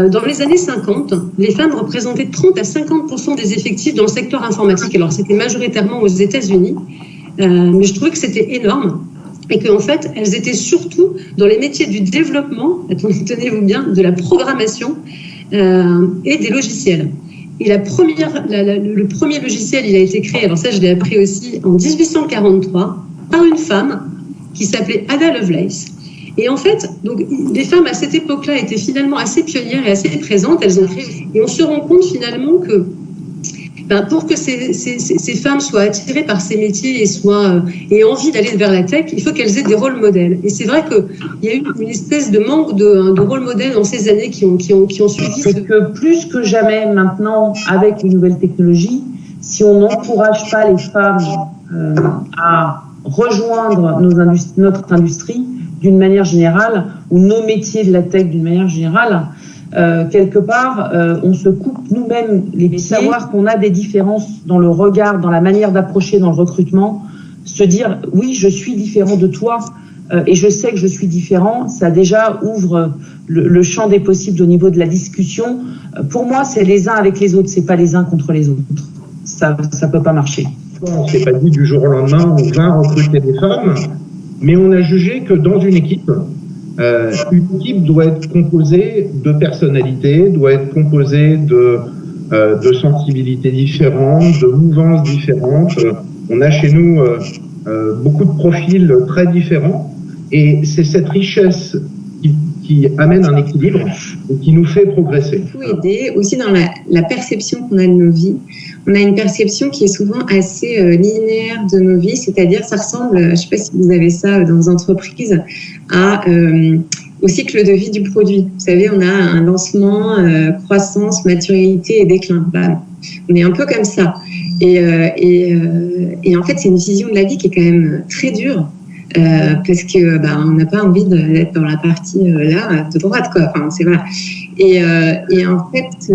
Dans les années 50, les femmes représentaient 30 à 50% des effectifs dans le secteur informatique. Alors, c'était majoritairement aux États-Unis, mais je trouvais que c'était énorme et qu'en fait, elles étaient surtout dans les métiers du développement, tenez-vous bien, de la programmation et des logiciels. Et le premier logiciel, il a été créé, alors ça, je l'ai appris aussi, en 1843, par une femme qui s'appelait Ada Lovelace. Et en fait, donc, les femmes à cette époque-là étaient finalement assez pionnières et assez présentes. Elles ont créé, et on se rend compte finalement que pour que ces femmes soient attirées par ces métiers et aient envie d'aller vers la tech, il faut qu'elles aient des rôles modèles. Et c'est vrai qu'il y a eu une espèce de manque de rôles modèles dans ces années qui ont suivi. C'est que plus que jamais maintenant, avec les nouvelles technologies, si on n'encourage pas les femmes à rejoindre notre industrie d'une manière générale, ou nos métiers de la tech d'une manière générale, quelque part, on se coupe nous-mêmes les pieds. Savoir qu'on a des différences dans le regard, dans la manière d'approcher, dans le recrutement, se dire oui, je suis différent de toi et je sais que je suis différent, ça déjà ouvre le champ des possibles au niveau de la discussion. Pour moi, c'est les uns avec les autres, c'est pas les uns contre les autres. Ça peut pas marcher. On s'est pas dit du jour au lendemain, on va recruter des femmes, mais on a jugé que dans une équipe doit être composée de personnalités, doit être composée de sensibilités différentes, de mouvances différentes. On a chez nous beaucoup de profils très différents, et c'est cette richesse qui amène un équilibre et qui nous fait progresser. Il faut aider aussi dans la perception qu'on a de nos vies. On a une perception qui est souvent assez linéaire de nos vies, c'est-à-dire ça ressemble, je ne sais pas si vous avez ça dans les entreprises, au cycle de vie du produit. Vous savez, on a un lancement, croissance, maturité et déclin. On est un peu comme ça. Et en fait, c'est une vision de la vie qui est quand même très dure. Parce que on n'a pas envie d'être dans la partie là de droite, quoi. Enfin, c'est voilà. Et en fait,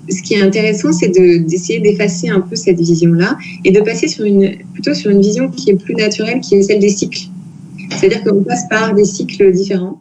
ce qui est intéressant, c'est d'essayer d'effacer un peu cette vision-là et de passer plutôt sur une vision qui est plus naturelle, qui est celle des cycles. C'est-à-dire qu'on passe par des cycles différents.